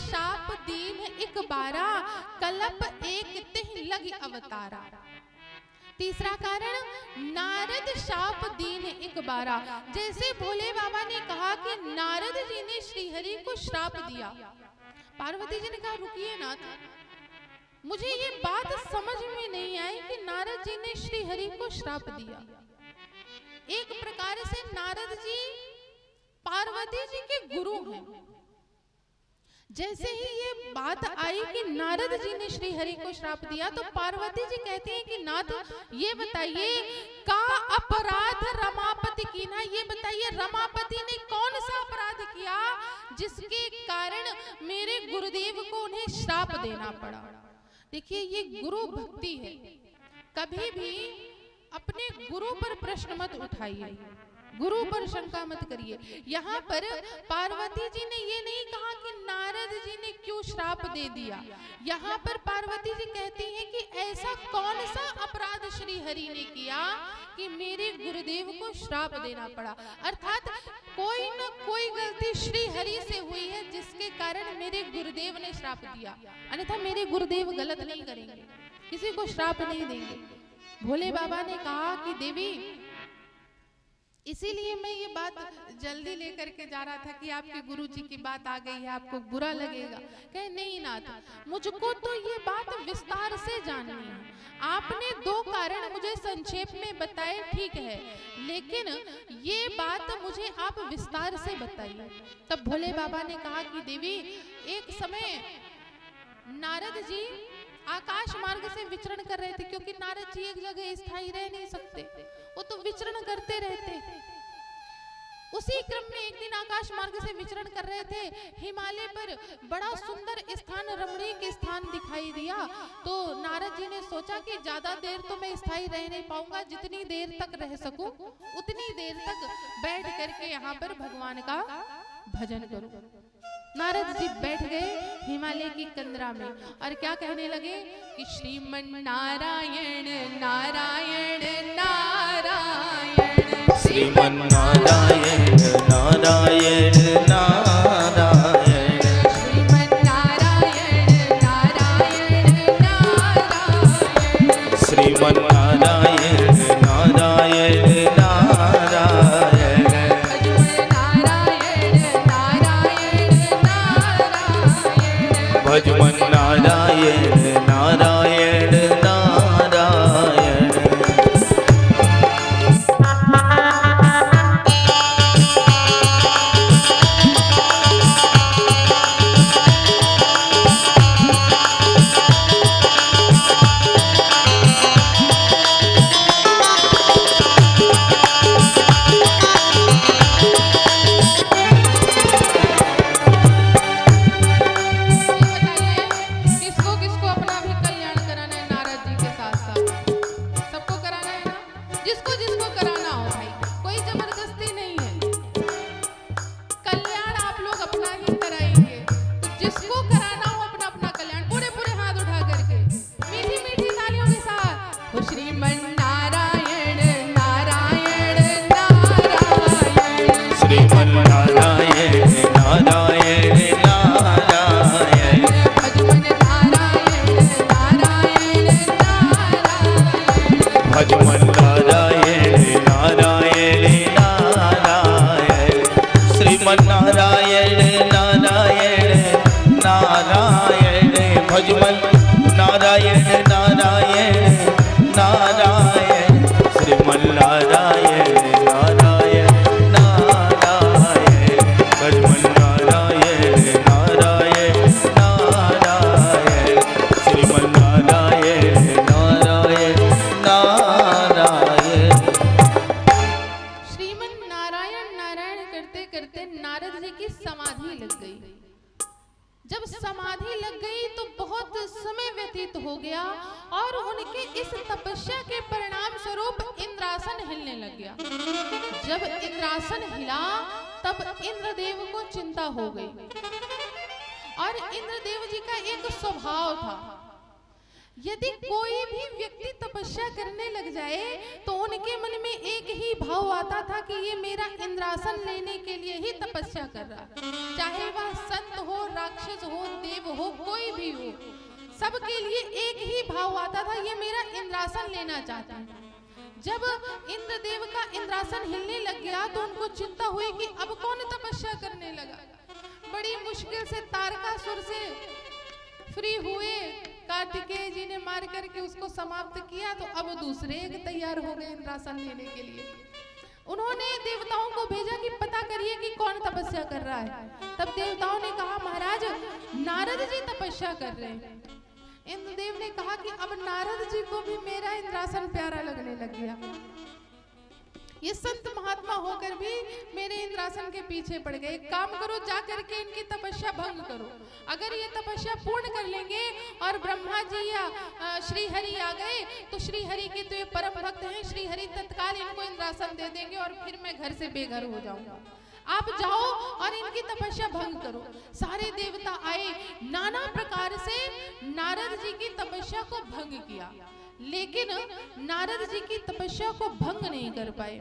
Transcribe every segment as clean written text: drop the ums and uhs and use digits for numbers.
शाप दीन एक बारा, कलप एक तिह लग अवतारा। तीसरा कारण, नारद शाप दीन एक बारा। जैसे भोले बाबा ने कहा कि नारद जी ने श्रीहरि को श्राप दिया, पार्वती जी ने कहा रुकिए नाथ, मुझे ये बात समझ में नहीं आई कि नारद जी ने श्रीहरि को श्राप दिया। एक प्रकार से नारद जी पार्वती जी के गुरु हैं। जैसे ही ये बात आई कि नारद जी ने श्रीहरि को श्राप दिया, तो पार्वती जी कहती हैं कि नाथ ये बताइए, का अपराध रमापति की ना, ये बताइए रमापति ने कौन सा अपराध किया जिसके कारण मेरे गुरुदेव को उन्हें श्राप देना पड़ा। देखिए ये गुरु भक्ति है। कभी भी अपने गुरु पर प्रश्न मत उठाइए, गुरु पर शंका मत करिए। यहाँ पर पार्वती जी ने ये नहीं कहा कि नारद जी ने क्यों श्राप दे दिया। यहाँ पर पार्वती जी कहती हैं कि ऐसा कौन सा अपराध श्री हरि ने किया कि मेरे गुरुदेव को श्राप देना पड़ा। अर्थात कोई न कोई गलती श्री हरि से हुई है जिसके कारण मेरे गुरुदेव ने श्राप दिया, अन्यथा मेरे गुरुदेव गलत नहीं करेंगे, किसी को श्राप नहीं देंगे। भोले बाबा ने कहा कि देवी, इसीलिए मैं ये बात जल्दी लेकर के जा रहा था कि आपके गुरु जी की बात आ गई है, आपको बुरा लगेगा। कहे नहीं नाथ, मुझको तो ये बात विस्तार से जाननी है। आपने दो कारण मुझे संक्षेप में बताए, ठीक है, लेकिन ये बात मुझे आप विस्तार से बताइए। तब भोले बाबा ने कहा कि देवी, एक समय नारद जी आकाश मार्ग से विचरण कर रहे थे, क्योंकि नारद जी एक जगह स्थायी रह नहीं सकते, वो तो विचरण करते रहते। उसी क्रम में एक दिन आकाश मार्ग से विचरण कर रहे थे, हिमालय पर बड़ा सुंदर स्थान, रमणीक स्थान दिखाई दिया। तो नारद जी ने सोचा कि ज्यादा देर तो मैं स्थायी रह नहीं पाऊंगा, जितनी देर तक रह सकूं उतनी देर तक बैठ करके यहाँ पर भगवान का भजन करूं। नारद जी बैठ गए हिमालय की कंदरा में और क्या कहने लगे कि श्रीमन नारायण नारायण नारायण, श्रीमन नारायण नारायण नारायण, श्रीमन नारायण नारायण नारायण, श्रीमन नारायण नारायण नारायण, भजमन नारायण नारायण नारायण। यदि कोई भी व्यक्ति तपस्या करने लग जाए तो उनके मन में एक ही भाव आता था कि ये मेरा इंद्रासन लेने के लिए ही तपस्या कर रहा है। चाहे वह संत हो, राक्षस हो, भी हो, सबके लिए एक ही भाव आता था, ये मेरा इंद्रासन लेना चाहता है। जब इंद्रदेव का इंद्रासन हिलने लग गया तो उनको चिंता हुई कि अब कौन तपस्या करने लगा। बड़ी मुश्किल से तारकासुर से फ्री हुए, कार्तिकेय जी ने मार करके उसको समाप्त किया, तो अब दूसरे एक तैयार हो गए इंद्रासन लेने के लिए। उन्होंने देवताओं को भेजा कि पता करिए कि कौन तपस्या कर रहा है। तब देवताओं ने कहा महाराज नारद जी तपस्या कर रहे हैं। इंद्रदेव ने कहा कि अब नारद जी को भी मेरा इंद्रासन प्यारा लगने लग गया, ये संत महात्मा होकर भी मेरे इंद्रासन के पीछे पड़ गए। एक काम करो, जा करके इनकी तपस्या भंग करो। अगर ये तपस्या पूर्ण कर लेंगे और ब्रह्मा जी या श्री हरि आ गए तो श्री हरि के तो ये परम भक्त हैं, श्री हरि तत्काल इनको इंद्रासन दे देंगे और फिर मैं घर से बेघर हो जाऊंगा। आप जाओ और इनकी तपस्या भंग करो। सारे देवता आए, नाना प्रकार से नारद जी की तपस्या को भंग किया, लेकिन नारद जी की तपस्या को भंग नहीं कर पाए।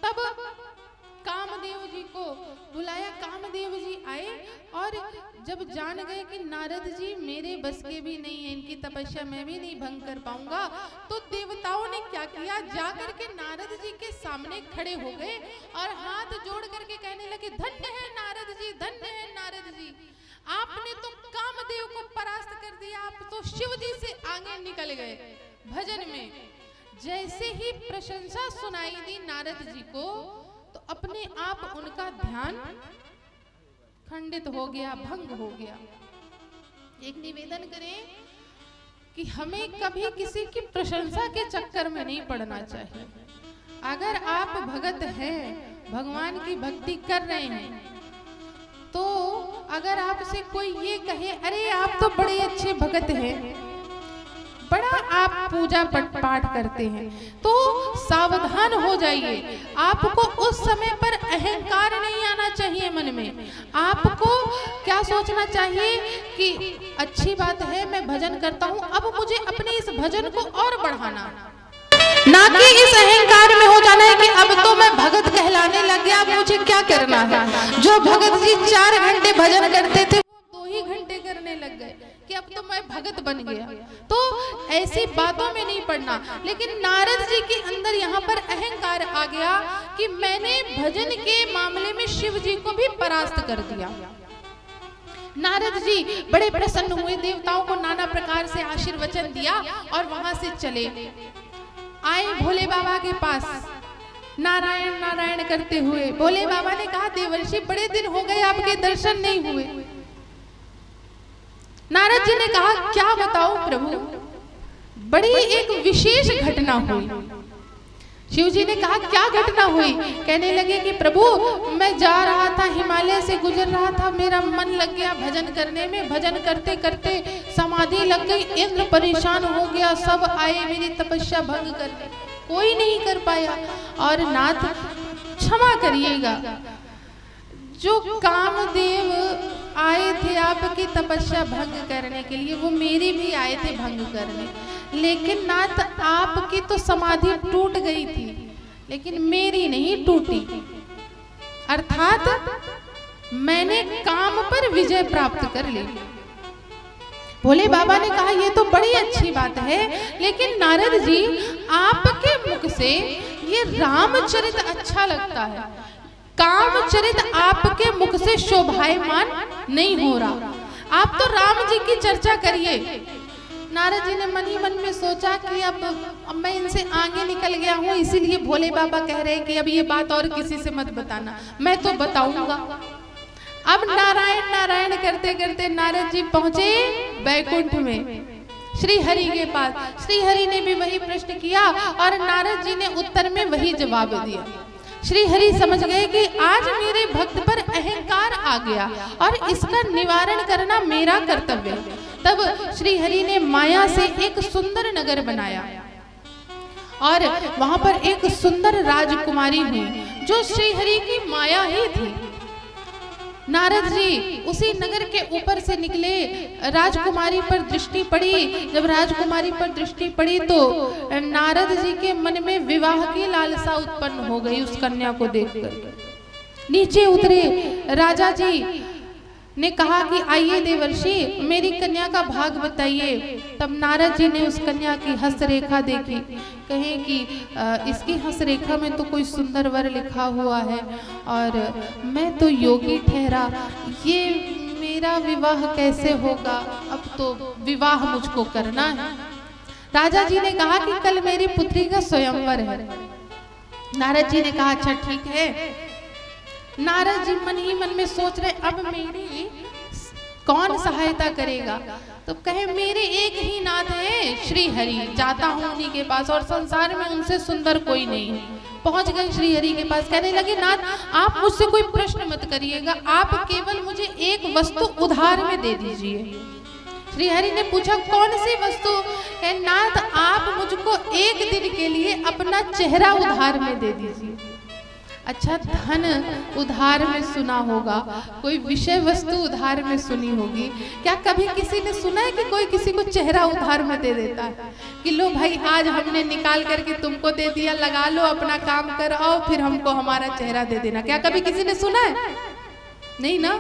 तब कामदेव जी को बुलाया, कामदेव जी आए और जब जान गए कि नारद जी मेरे बस के भी नहीं है, इनकी तपस्या मैं भी नहीं भंग कर पाऊंगा, तो देवताओं ने क्या किया, जा करके नारद जी के सामने खड़े हो गए और हाथ जोड़ करके कहने लगे, धन्य है नारद जी, धन्य है नारद जी, आपने तो कामदेव को परास्त कर दिया, आप तो शिव जी से आगे निकल गए भजन में। जैसे ही प्रशंसा सुनाई दी नारद जी को तो अपने आप उनका ध्यान खंडित हो गया, भंग हो गया। एक निवेदन करें कि हमें कभी किसी की प्रशंसा के चक्कर में नहीं पड़ना चाहिए। अगर आप भगत हैं, भगवान की भक्ति कर रहे हैं, तो अगर आपसे कोई ये कहे अरे आप तो बड़े अच्छे भगत हैं, बड़ा आप पूजा पाठ करते हैं, तो सावधान हो जाइए। आपको उस समय पर अहंकार नहीं आना चाहिए मन में। आपको क्या सोचना चाहिए कि अच्छी बात है मैं भजन करता हूँ, अब मुझे अपने इस भजन को और बढ़ाना, ना कि इस अहंकार में हो जाना है कि अब तो मैं भगत कहलाने लग गया, अब मुझे क्या करना है। जो भगत जी 4 घंटे भजन करते थे वो 2 ही घंटे करने लग गए कि अब तो मैं भगत बन गया। तो ऐसी बातों में नहीं पड़ना। लेकिन नारद जी के अंदर यहाँ पर अहंकार आ गया कि मैंने भजन के मामले में शिव जी को भी परास्त कर दिया। नारद जी बड़े प्रसन्न हुए, देवताओं को नाना प्रकार से आशीर्वचन दिया और वहां से चले आए भोले बाबा के पास, नारायण नारायण करते हुए। भोले बाबा ने कहा देवर्षि बड़े दिन हो गए आपके दर्शन नहीं हुए। नारद जी ने कहा क्या बताओ प्रभु, बड़ी एक विशेष घटना हुई। शिव जी ने कहा क्या घटना हुई। कहने लगे कि प्रभु मैं जा रहा था, हिमालय से गुजर रहा था, मेरा मन लग गया भजन करने में, भजन करते करते समाधि लग गई, इंद्र परेशान हो गया, सब आए मेरी तपस्या भंग करने, कोई नहीं कर पाया। और नाथ क्षमा करिएगा, जो कामदेव आए थे आपकी तपस्या भंग करने के लिए, वो मेरी भी आए थे भंग करने, लेकिन नाथ आपकी तो समाधि टूट गई थी, लेकिन मेरी नहीं टूटी। अर्थात मैंने काम पर विजय प्राप्त कर ली। भोले बाबा ने कहा ये तो बड़ी अच्छी बात है, लेकिन नारद जी आपके मुख से ये रामचरित अच्छा लगता है, कामचरित आपके मुख से शोभायमान नहीं हो रहा, आप तो राम जी की चर्चा करिए। नारद जी ने मन ही मन में सोचा कि अब मैं इनसे आगे निकल गया हूँ, इसीलिए भोले बाबा कह रहे हैं कि अब ये बात और किसी से मत बताना, मैं तो बताऊंगा। अब नारायण नारायण करते करते नारद जी पहुंचे बैकुंठ में श्री हरि के पास। श्री हरि ने भी वही प्रश्न किया और नारद जी ने उत्तर में वही जवाब दिया। श्री हरि समझ गए कि आज मेरे भक्त पर अहंकार आ गया और इसका निवारण करना मेरा कर्तव्य है। तब श्री हरि ने माया से एक सुंदर नगर बनाया और वहां पर एक सुंदर राजकुमारी हुई जो श्री हरि की माया ही थी। नारद जी उसी नगर के ऊपर से निकले, राजकुमारी पर दृष्टि पड़ी। जब राजकुमारी पर दृष्टि पड़ी तो नारद जी के मन में विवाह की लालसा उत्पन्न हो गई उस कन्या को देखकर। नीचे उतरे राजा जी, ने कहा कि आइए देवर्षि, मेरी कन्या का भाग बताइए। तब नारद जी ने उस कन्या की हस्तरेखा देखी, कहे कि इसकी हस्तरेखा में तो कोई सुंदर वर लिखा हुआ है और मैं तो योगी ठहरा, ये मेरा विवाह कैसे होगा? अब तो विवाह मुझको करना है। राजा जी ने कहा कि कल मेरी पुत्री का स्वयंवर है। नारद जी ने कहा अच्छा ठीक है। नारद जी मन ही मन में सोच रहे अब मेरी कौन सहायता करेगा? तो कहे मेरे एक ही नाथ है श्री हरि, जाता हूँ उन्हीं के पास और संसार में उनसे सुंदर कोई नहीं है। पहुंच गए श्री हरि के पास, कहने लगे नाथ आप मुझसे कोई प्रश्न मत करिएगा, आप केवल मुझे एक वस्तु उधार में दे दीजिए। श्री हरि ने पूछा कौन सी वस्तु? कहे नाथ आप मुझको एक दिन के लिए अपना चेहरा उधार में दे दीजिए। अच्छा, धन उधार में सुना होगा, कोई विषय वस्तु उधार में सुनी होगी, क्या कभी किसी ने सुना है कि कोई किसी को चेहरा उधार में दे देता है कि लो भाई आज हमने निकाल करके तुमको दे दिया, लगा लो, अपना काम कर आओ, फिर हमको हमारा चेहरा दे देना? क्या कभी किसी ने सुना है? नहीं ना।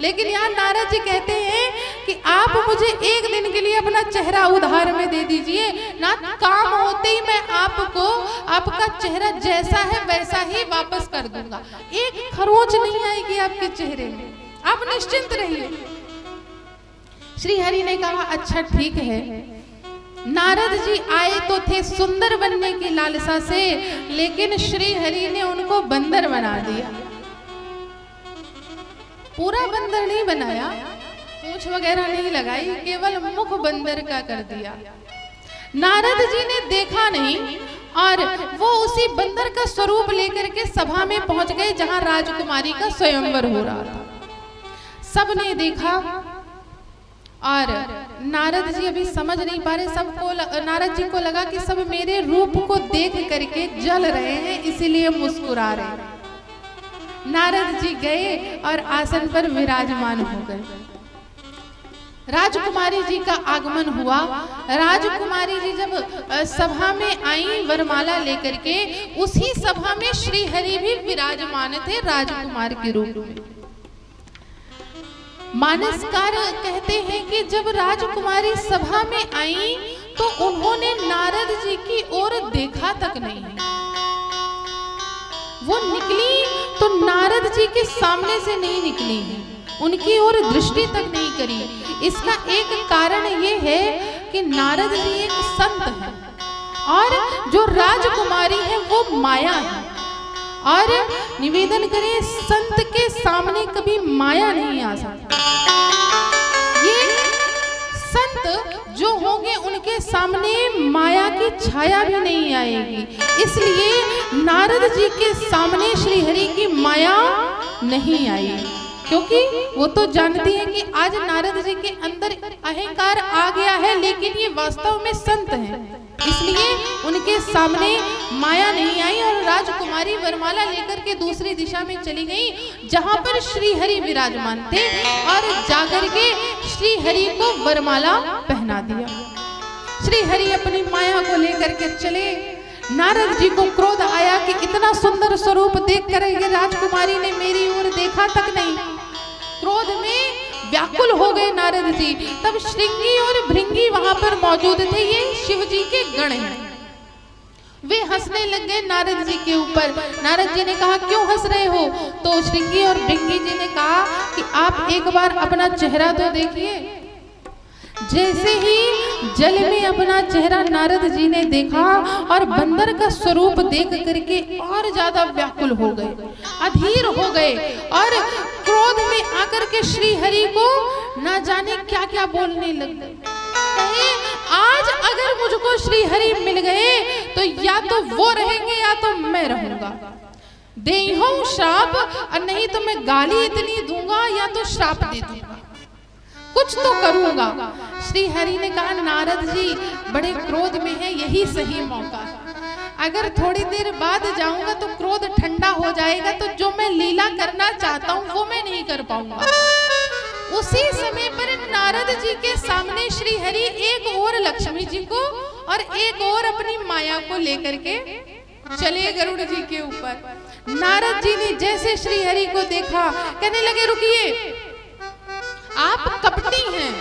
लेकिन यहाँ नारद जी कहते हैं कि आप मुझे एक दिन के लिए अपना चेहरा उधार में दे दीजिए ना, काम होते ही मैं आपको आपका चेहरा जैसा है वैसा ही वापस कर दूंगा, एक खरोंच नहीं आएगी आपके चेहरे में, आप निश्चिंत रहिए। श्री हरि ने कहा अच्छा ठीक है। नारद जी आए तो थे सुंदर बनने की लालसा से, लेकिन श्री हरि ने उनको बंदर बना दिया। पूरा बंदर नहीं बनाया, पूंछ वगैरह नहीं लगाई, केवल मुख बंदर का कर दिया। नारद जी ने देखा नहीं और वो उसी बंदर का स्वरूप लेकर के सभा में पहुंच गए जहां राजकुमारी का स्वयंवर हो रहा था। सबने देखा और नारद जी अभी समझ नहीं पा रहे, सबको नारद जी को लगा कि सब मेरे रूप को देख करके जल रहे हैं, इसीलिए मुस्कुरा रहे हैं। नारद जी गए और आसन पर विराजमान हो गए। राजकुमारी जी का आगमन हुआ। राजकुमारी जी जब सभा में आई वरमाला लेकर के, उसी सभा में श्री हरि भी विराजमान थे राजकुमार के रूप में। मानसकार कहते हैं कि जब राजकुमारी सभा में आई तो उन्होंने नारद जी की ओर देखा तक नहीं। वो निकली तो नारद जी के सामने से नहीं निकली, उनकी ओर दृष्टि तक नहीं करी। इसका एक कारण ये है कि नारद जी एक संत है और जो राजकुमारी है वो माया है, और निवेदन करें संत के सामने कभी माया नहीं आ सकती। ये संत जो होंगे उनके सामने माया की छाया भी नहीं आएगी, इसलिए नारद जी के सामने श्री हरि की माया नहीं आई, क्योंकि वो तो जानती है कि आज नारद जी के अंदर अहंकार आ गया है, लेकिन ये वास्तव में संत हैं, इसलिए उनके सामने माया नहीं आई। और राजकुमारी वरमाला लेकर के दूसरी दिशा में चली गई जहां पर श्री हरि विराजमान थे, और जाकर के श्री हरि को वरमाला पहना दिया। श्री हरि अपनी माया को लेकर के चले। नारद जी को क्रोध आया कि इतना सुंदर स्वरूप देख कर राजकुमारी ने मेरी ओर देखा तक नहीं। क्रोध में व्याकुल हो गए नारद जी। तब श्रृंगी और भृंगी वहां पर मौजूद थे, ये शिव जी के गण हैं। वे हंसने लग गए नारद जी के ऊपर। नारद जी ने कहा क्यों हंस रहे हो? तो श्रृंगी और भृंगी जी ने कहा कि आप एक बार अपना चेहरा तो देखिए। जैसे ही जल में अपना चेहरा नारद जी ने देखा और बंदर का स्वरूप देख करके और ज्यादा व्याकुल हो गए, अधीर हो गए, और क्रोध में आकर के श्री हरि को ना जाने क्या क्या बोलने लग गए। कहे आज अगर मुझको श्री हरि मिल गए तो या तो वो रहेंगे या तो मैं रहूंगा, देहूं श्राप, और नहीं तो मैं गाली इतनी दूंगा या तो श्राप दे दूंगा, कुछ तो करूंगा। श्री हरि ने कहा नारद जी बड़े क्रोध में है, यही सही मौका है, अगर थोड़ी देर बाद जाऊंगा तो क्रोध ठंडा हो जाएगा, तो जो मैं लीला करना चाहता हूँ वो मैं नहीं कर पाऊंगा। उसी समय पर नारद जी के सामने श्री हरि एक और लक्ष्मी जी को और एक और अपनी माया को लेकर के चले गरुड़ जी के ऊपर। नारद जी ने जैसे श्री हरि को देखा कहने लगे रुकिए, आप कपटी हैं।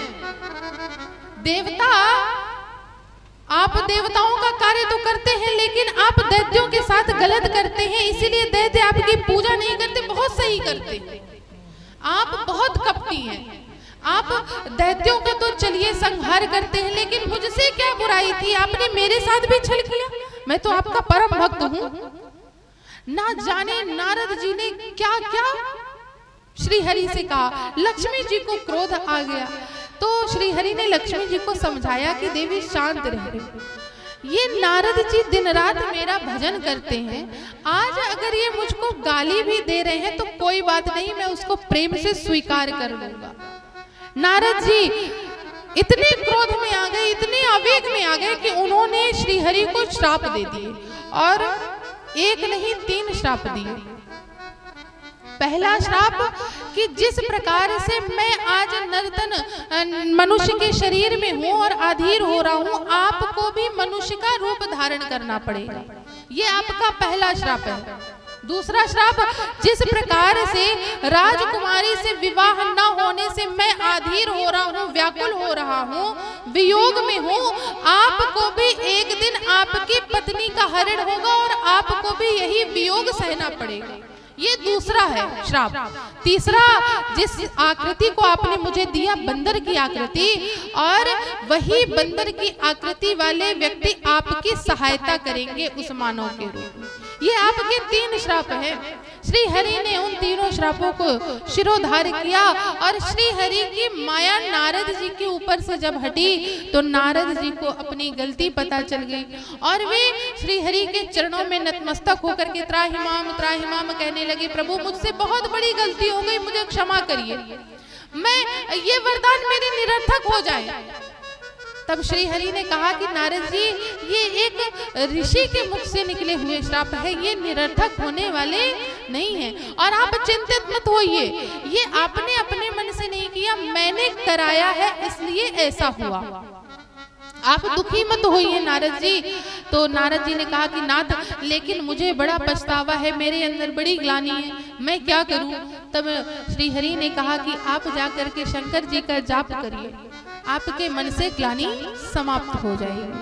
देवता, आप देवताओं का कार्य तो करते हैं, लेकिन आप दैत्यों के साथ गलत करते हैं, इसीलिए दैत्य आपकी पूजा नहीं करते, बहुत सही करते हैं। आप बहुत कपटी हैं। आप दैत्यों का तो चलिए संहार करते हैं, लेकिन मुझसे क्या बुराई थी? आपने मेरे साथ भी छल किया। मैं तो आपका परम भक्त हूं। ना जाने नारद जी ने क्या क्या श्री हरि से कहा। लक्ष्मी जी को क्रोध आ गया, तो श्री हरि ने लक्ष्मी जी को समझाया कि देवी शांत रहे। ये नारद जी दिन रात मेरा भजन करते हैं, आज अगर ये मुझको गाली भी दे रहे हैं तो कोई बात नहीं, मैं उसको प्रेम से स्वीकार कर लूंगा। नारद जी इतने क्रोध में आ गए, इतने आवेग में आ गए कि उन्होंने श्री हरि को श्राप दे दिए, और एक नहीं 3 श्राप दिए। पहला श्राप कि जिस प्रकार से मैं आज नर्तन मनुष्य के शरीर में हूं और अधीर हो रहा हूं, आपको भी मनुष्य का रूप धारण करना पड़ेगा। ये आपका पहला श्राप है। दूसरा श्राप, जिस प्रकार से राजकुमारी से विवाह न होने से मैं अधीर हो रहा हूं, व्याकुल हो रहा हूं, वियोग में हूं, आपको भी एक दिन आपकी पत्नी का हरण होगा और आपको भी यही वियोग सहना पड़ेगा। ये दूसरा है श्राप। तीसरा, जिस आकृति को आपने मुझे दिया, बंदर की आकृति, और वही बंदर की आकृति वाले व्यक्ति आपकी सहायता करेंगे उस मानव के रूप में। ये आपके 3 श्राप हैं। श्री हरि ने उन तीनों श्रापों को शिरोधार्य किया, और श्री हरि की माया नारद जी के ऊपर से जब हटी तो नारद जी को अपनी गलती पता चल गई, और वे श्री हरि के चरणों में नतमस्तक होकर के त्राहिमाम कहने लगे, प्रभु मुझसे बहुत बड़ी गलती हो गई, मुझे क्षमा करिए, मैं ये वरदान मेरे निरर्थक हो जाए। तब श्री हरि ने कहा कि नारद जी, ये एक ऋषि के मुख से निकले हुए श्राप है, ये निरर्थक होने वाले नहीं है, और आप चिंतित मत होइए, ये आपने अपने मन से नहीं किया, मैंने कराया है, इसलिए ऐसा हुआ, आप दुखी मत होइए नारद जी। तो नारद जी ने कहा कि नाथ, लेकिन मुझे बड़ा पछतावा है, मेरे अंदर बड़ी ग्लानि है, मैं क्या करूं? तब श्री हरि ने कहा कि आप जाकर के शंकर जी का जाप करिए, आपके मन से ग्लानि समाप्त हो जाएगी।